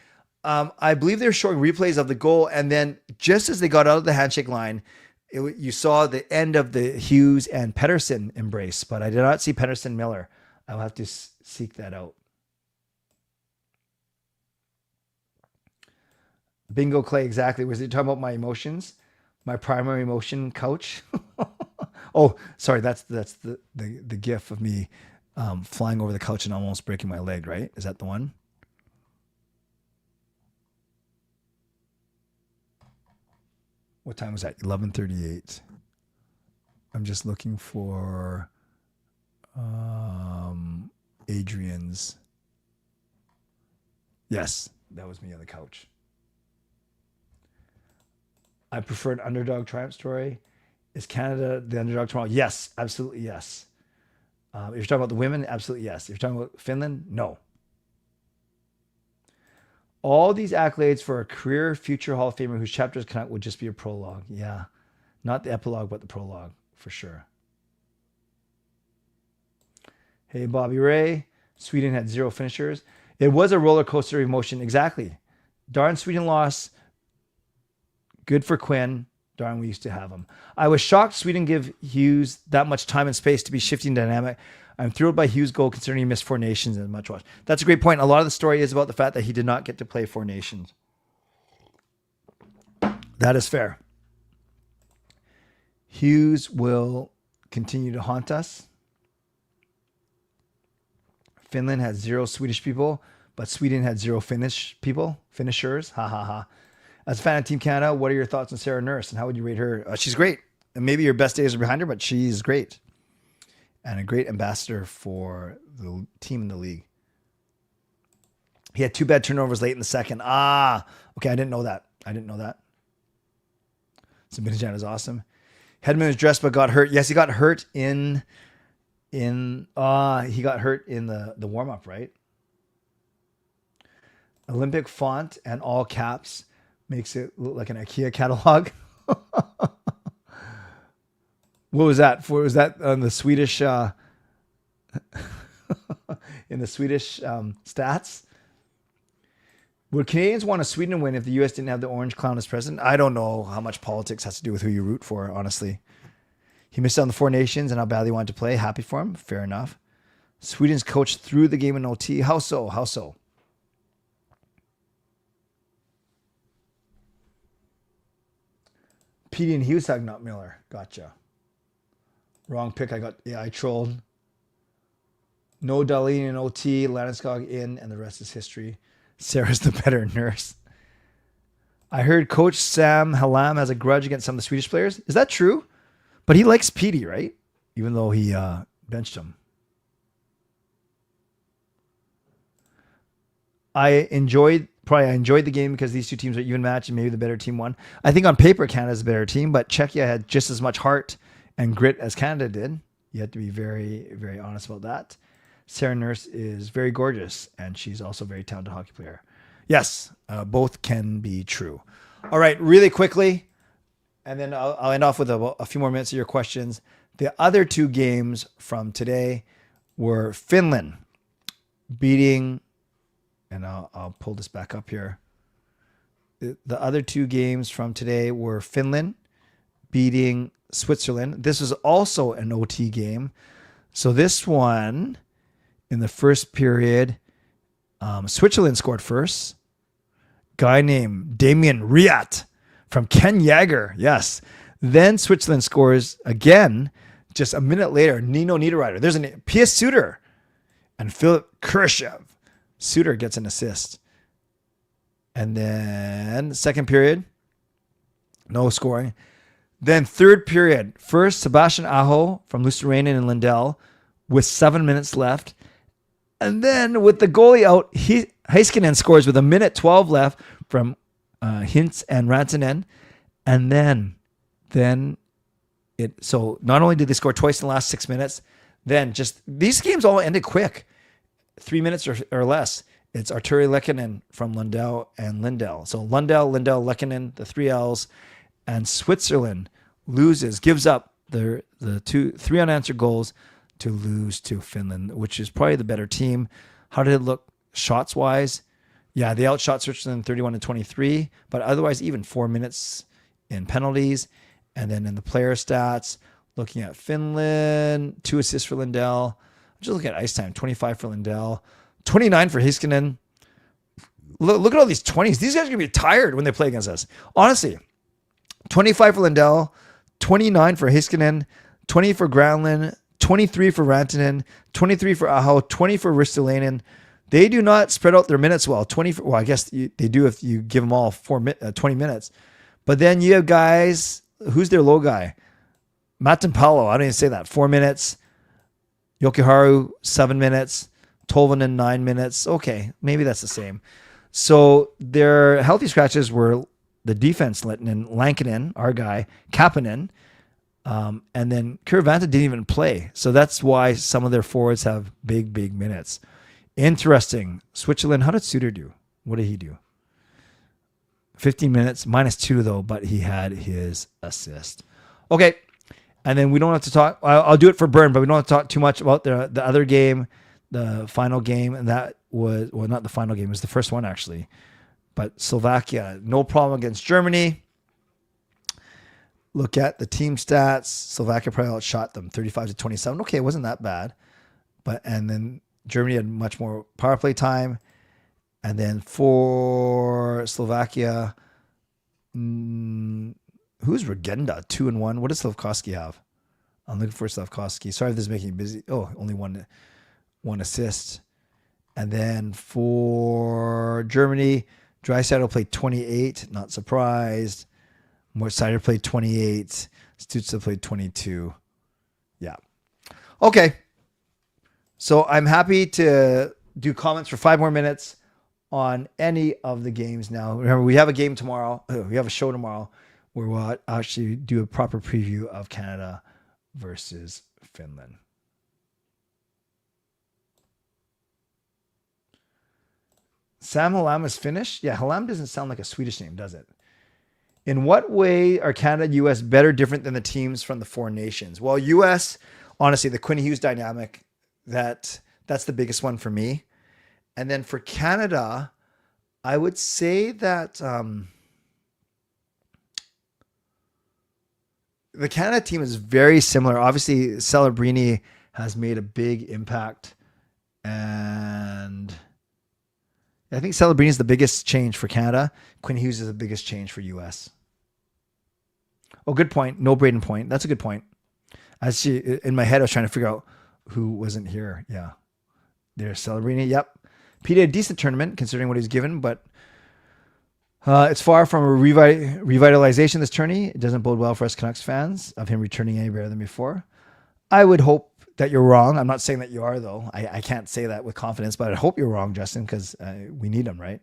I believe they're showing replays of the goal, and then just as they got out of the handshake line, you saw the end of the Hughes and Pettersson embrace, but I did not see Pettersson Miller. I'll have to seek that out. Bingo Clay, exactly. Was he talking about my emotions? My primary emotion couch? Oh, sorry, that's the gif of me flying over the couch and almost breaking my leg, right? Is that the one? What time was that? 11:38. I'm just looking for Adrian's. Yes, that was me on the couch. I prefer an underdog triumph story. Is Canada the underdog tomorrow? Yes, absolutely yes. If you're talking about the women, absolutely yes. If you're talking about Finland, no. All these accolades for a career future Hall of Famer whose chapter is Canuck would just be a prologue. Yeah. Not the epilogue, but the prologue, for sure. Hey, Bobby Ray. Sweden had 0 finishers. It was a roller coaster of emotion. Exactly. Darn Sweden lost. Good for Quinn. Darn, we used to have him. I was shocked Sweden give Hughes that much time and space to be shifting dynamic. I'm thrilled by Hughes' goal considering he missed 4 nations and much watch. That's a great point. A lot of the story is about the fact that he did not get to play 4 nations. That is fair. Hughes will continue to haunt us. Finland had 0 Swedish people, but Sweden had 0 finishers. Ha ha ha. As a fan of Team Canada, what are your thoughts on Sarah Nurse and how would you rate her? She's great. maybe your best days are behind her, but she's great and a great ambassador for the team in the league. He had 2 bad turnovers late in the second. Okay. I didn't know that. Zibanejad is awesome. Hedman was dressed but got hurt. Yes, he got hurt in the warm-up, right? Olympic font and all caps makes it look like an IKEA catalog. What was that for? Was that on the Swedish in the Swedish stats? Would Canadians want a Sweden win if the U.S. didn't have the orange clown as president? I don't know how much politics has to do with who you root for, honestly. He missed out on the 4 nations and how badly he wanted to play. Happy for him. Fair enough. Sweden's coach threw the game in OT. How so? Petey and Hughes, not Miller. Gotcha. Wrong pick. I trolled. No Darlene in OT. Landeskog in, and the rest is history. Sarah's the better nurse. I heard Coach Sam Halam has a grudge against some of the Swedish players. Is that true? But he likes Petey, right? Even though he benched him. I enjoyed the game because these two teams are even matched and maybe the better team won. I think on paper Canada's a better team, but Czechia had just as much heart and grit as Canada did. You have to be very, very honest about that. Sarah Nurse is very gorgeous, and she's also a very talented hockey player. Yes, both can be true. All right, really quickly, and then I'll end off with a few more minutes of your questions. The other 2 games from today were Finland beating, and I'll pull this back up here. The other 2 games from today were Finland beating Switzerland. This was also an OT game. So this one, in the first period, Switzerland scored first. Guy named Damien Riat from Ken Yager. Yes. Then Switzerland scores again just a minute later. Nino Niederreiter. There's a P.S. Suter and Philip Khrushchev. Suter gets an assist. And then second period, no scoring. Then third period, first Sebastian Aho from Luosterainen and Lindell with 7 minutes left. And then with the goalie out, Heiskanen scores with 1:12 left from Hintz and Rantanen. And then so not only did they score twice in the last 6 minutes, then just these games all ended quick. 3 minutes or less. It's Arturi Lehkonen from Lundell and Lindell. So Lundell, Lehkonen, the 3 L's, and Switzerland gives up the 3 unanswered goals to lose to Finland, which is probably the better team. How did it look shots wise? Yeah, they outshot Switzerland 31-23, but otherwise even 4 minutes in penalties. And then in the player stats, looking at Finland, 2 assists for Lindell. Just look at ice time, 25 for Lindell, 29 for Heiskanen. Look at all these 20s. These guys are going to be tired when they play against us. Honestly, 25 for Lindell, 29 for Heiskanen, 20 for Granlund, 23 for Rantanen, 23 for Aho, 20 for Ristolainen. They do not spread out their minutes well. I guess they do if you give them all 20 minutes. But then you have guys, who's their low guy? Matampalo, I don't even say that. 4 minutes. Jokiharju, 7 minutes. Tolvanen, 9 minutes. Okay, maybe that's the same. So their healthy scratches were the defense, Lankinen, our guy, Kapanen, and then Kurvanta didn't even play. So that's why some of their forwards have big minutes. Interesting. Switzerland, how did Suter do? What did he do? 15 minutes, -2 though, but he had his assist. Okay, and then we don't have to talk. I'll do it for Byrne, but we don't have to talk too much about the other game, the final game, and that was, well, not the final game, it was the first one actually. But Slovakia, no problem against Germany. Look at the team stats. Slovakia probably outshot them 35-27. Okay, it wasn't that bad. And then Germany had much more power play time. And then for Slovakia, who's Regenda? 2-1. What does Slavkovsky have? I'm looking for Slavkovsky. Sorry if this is making you busy. Oh, only one assist. And then for Germany, Draisaitl played 28. Not surprised. Sider played 28. Stützle played 22. Yeah. Okay. So I'm happy to do comments for 5 more minutes on any of the games now. Remember, we have a game tomorrow. We have a show tomorrow where we'll actually do a proper preview of Canada versus Finland. Sam Halam is finished? Yeah, Halam doesn't sound like a Swedish name, does it? In what way are Canada, U.S. better, different than the teams from the 4 nations? Well, U.S., honestly, the Quinn Hughes dynamic, that's the biggest one for me. And then for Canada, I would say that the Canada team is very similar. Obviously, Celebrini has made a big impact. And I think Celebrini is the biggest change for Canada. Quinn Hughes is the biggest change for U.S. Oh, good point. No Braden Point. That's a good point. In my head, I was trying to figure out who wasn't here. Yeah. There's Celebrini. Yep. Pete had a decent tournament considering what he's given, but it's far from a revitalization this tourney. It doesn't bode well for us Canucks fans of him returning any better than before. I would hope that you're wrong. I'm not saying that you are, though. I can't say that with confidence, but I hope you're wrong, Justin, because we need him, right?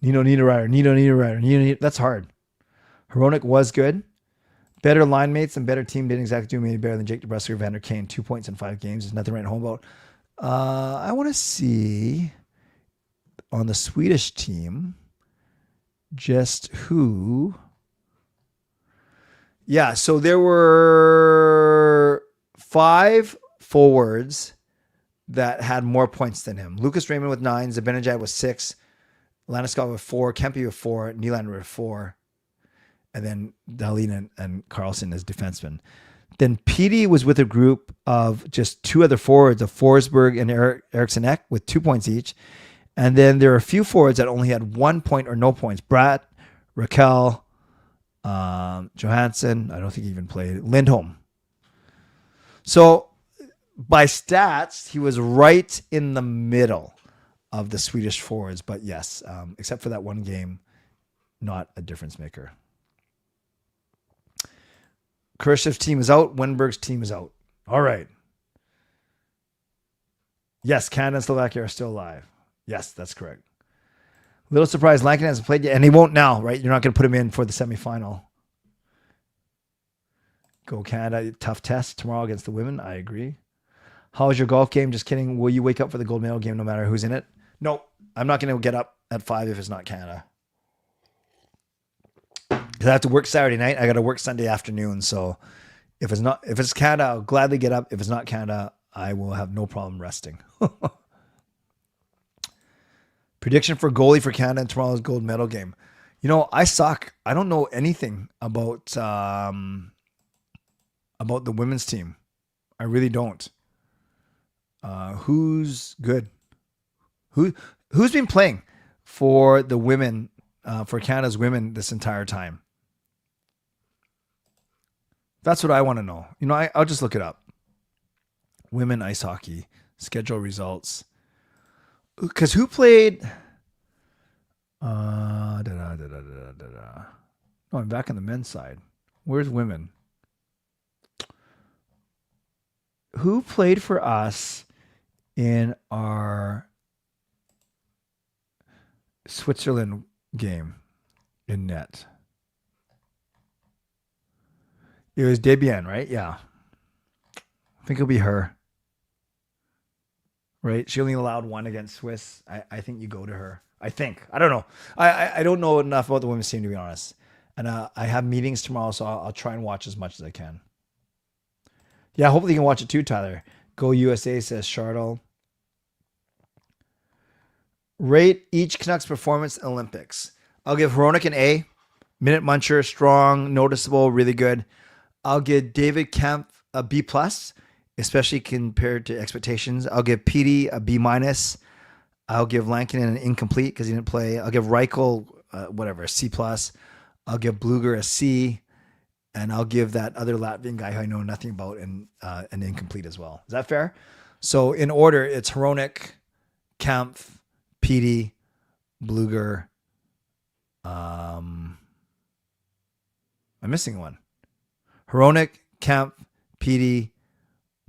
Nino Niederreiter. That's hard. Hronik was good. Better line mates and better team didn't exactly do me any better than Jake DeBrusk or Vander Kane. 2 points in 5 games. There's nothing right home about. I want to see on the Swedish team just who. Yeah, so there were 5 forwards that had more points than him. Lucas Raymond with 9, Zibanejad with 6, Landeskog with 4, Kempe with 4, Nylander with 4, and then Dahlin and Carlson as defensemen. Then Petey was with a group of just 2 other forwards, of Forsberg and Eriksson Ek with 2 points each. And then there are a few forwards that only had 1 point or no points. Bratt, Raquel, Johansson, I don't think he even played, Lindholm. So by stats, he was right in the middle of the Swedish forwards. But yes, except for that one game, not a difference maker. Khrushchev's team is out. Wenberg's team is out. All right. Yes, Canada and Slovakia are still alive. Yes, that's correct. Little surprised Lankin hasn't played yet, and he won't now, right? You're not going to put him in for the semifinal. Go Canada. Tough test tomorrow against the women. I agree. How was your golf game? Just kidding. Will you wake up for the gold medal game no matter who's in it? No, I'm not going to get up at 5 if it's not Canada. Because I have to work Saturday night. I got to work Sunday afternoon. So if it's Canada, I'll gladly get up. If it's not Canada, I will have no problem resting. Prediction for goalie for Canada in tomorrow's gold medal game. You know, I suck. I don't know anything about the women's team. I really don't. Who's good? Who's been playing for the women, for Canada's women this entire time? That's what I want to know. You know, I'll just look it up. Women ice hockey schedule results. Because who played? No, I'm back on the men's side. Where's women? Who played for us in our Switzerland game in net? It was Debian, right? Yeah. I think it'll be her. Right? She only allowed 1 against Swiss. I think you go to her. I think. I don't know. I don't know enough about the women's team, to be honest. And I have meetings tomorrow, so I'll try and watch as much as I can. Yeah, hopefully you can watch it too, Tyler. Go USA, says Chartel. Rate each Canucks performance in Olympics. I'll give Hronik an A. Minute Muncher, strong, noticeable, really good. I'll give David Kemp a B+, especially compared to expectations. I'll give Petey a B-. I'll give Lankin an incomplete because he didn't play. I'll give Reichel, a C+. I'll give Bluger a C. And I'll give that other Latvian guy who I know nothing about an incomplete as well. Is that fair? So in order, it's Hronik, Kempf, Petey, Bluger, I'm missing one. Hronik, Kemp, Petey,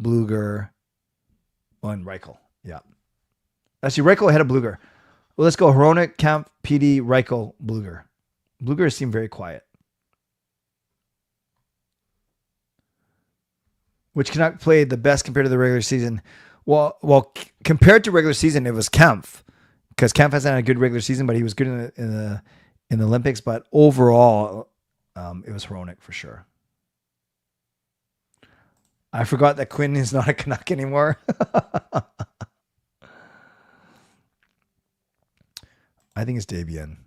Bluger, and Reichel. Yeah. Actually, Reichel ahead of Bluger. Well, let's go Hronik, Kemp, Petey, Reichel, Bluger. Bluger seemed very quiet. Which Canuck played the best compared to the regular season? Well, compared to regular season, it was Kemp, because Kemp hasn't had a good regular season, but he was good in the Olympics. But overall, it was Hronik for sure. I forgot that Quinn is not a Canuck anymore. I think it's Davian.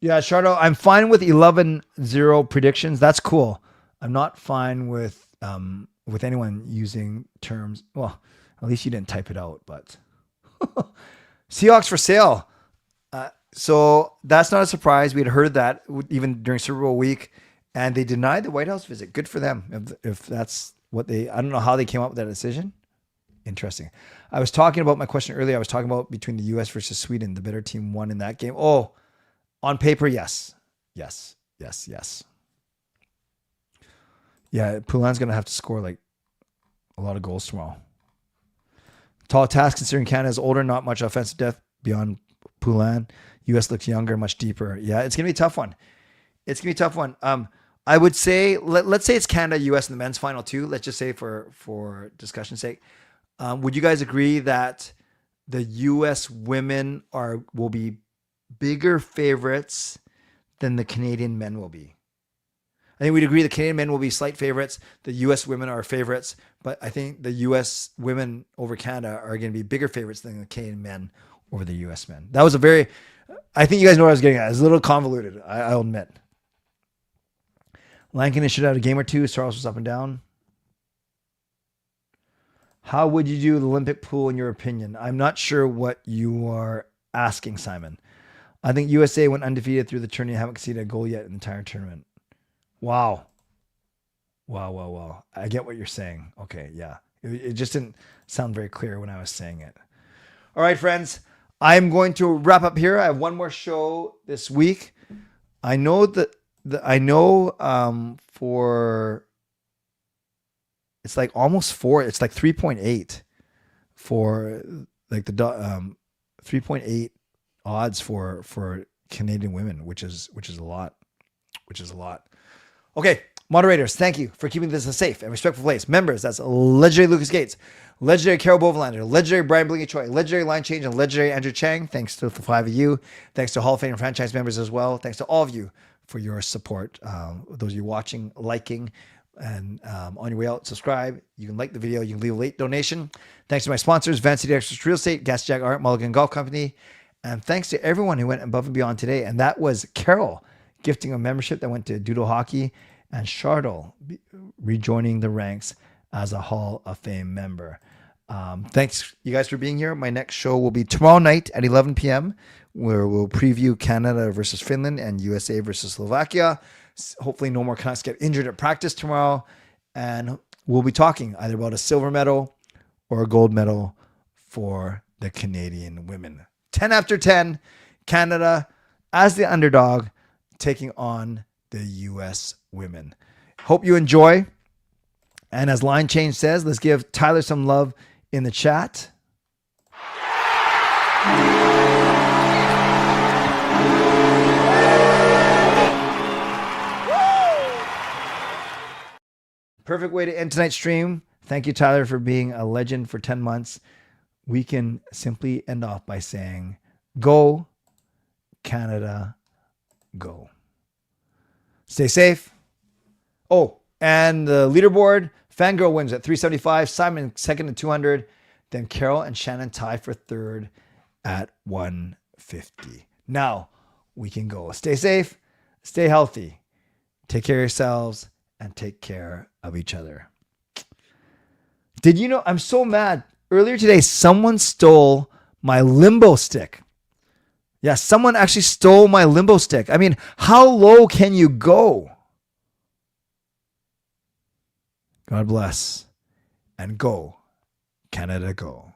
Yeah, Shardo, I'm fine with 11-0 predictions. That's cool. I'm not fine with anyone using terms. Well, at least you didn't type it out, but Seahawks for sale. So that's not a surprise. We had heard that even during Super Bowl week, and they denied the White House visit. Good for them. If that's what I don't know how they came up with that decision. Interesting. I was talking about my question earlier. I was talking about between the U.S. versus Sweden. The better team won in that game. Oh, on paper, yes. Yes. Yeah, Poulin's going to have to score like a lot of goals tomorrow. Tall task considering Canada's older, not much offensive depth beyond Poulin. U.S. looks younger, much deeper. Yeah, it's going to be a tough one. I would say, let's say it's Canada, U.S. in the men's final too. Let's just say for discussion's sake. Would you guys agree that the U.S. women will be bigger favorites than the Canadian men will be? I think we'd agree the Canadian men will be slight favorites. The U.S. women are favorites, but I think the U.S. women over Canada are going to be bigger favorites than the Canadian men over the U.S. men. That was I think you guys know what I was getting at. It was a little convoluted, I'll admit. Lankinen should have a game or two. Charles was up and down. How would you do the Olympic pool in your opinion? I'm not sure what you are asking, Simon. I think USA went undefeated through the tournament and haven't conceded a goal yet in the entire tournament. Wow. I get what you're saying. Okay, yeah. It just didn't sound very clear when I was saying it. All right, friends. I'm going to wrap up here. I have one more show this week. I know for it's like almost 4. It's like 3.8 for like the 3.8 odds for Canadian women, which is a lot. Okay, moderators, thank you for keeping this a safe and respectful place. Members, that's legendary Lucas Gates, legendary Carol Bovenlander, legendary Brian Blingy Choi, legendary Line Change, and legendary Andrew Chang. Thanks to the 5 of you. Thanks to Hall of Fame franchise members as well. Thanks to all of you for your support. Those of you watching, liking, and on your way out, subscribe. You can like the video. You can leave a late donation. Thanks to my sponsors, Van City Extras Real Estate, Gas Jack Art, Mulligan Golf Company. And thanks to everyone who went above and beyond today. And that was Carol gifting a membership that went to Doodle Hockey, and Chardol rejoining the ranks as a Hall of Fame member. Thanks, you guys, for being here. My next show will be tomorrow night at 11 p.m., where we'll preview Canada versus Finland and USA versus Slovakia. Hopefully no more Canucks get injured at practice tomorrow. And we'll be talking either about a silver medal or a gold medal for the Canadian women. 10 after 10, Canada as the underdog taking on the U.S. women. Hope you enjoy. And as Line Change says, let's give Tyler some love in the chat. Perfect way to end tonight's stream. Thank you, Tyler, for being a legend for 10 months. We can simply end off by saying, go, Canada, go. Stay safe. Oh, and the leaderboard, Fangirl wins at 375, Simon second at 200, then Carol and Shannon tie for third at 150. Now we can go. Stay safe, stay healthy, take care of yourselves, and take care of each other. Did you know, I'm so mad. Earlier today, someone stole my limbo stick. Yeah, someone actually stole my limbo stick. I mean, how low can you go? God bless. And go, Canada, go.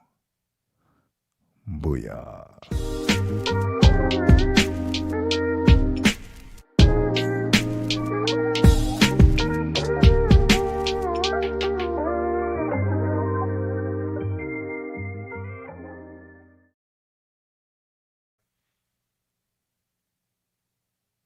Booyah.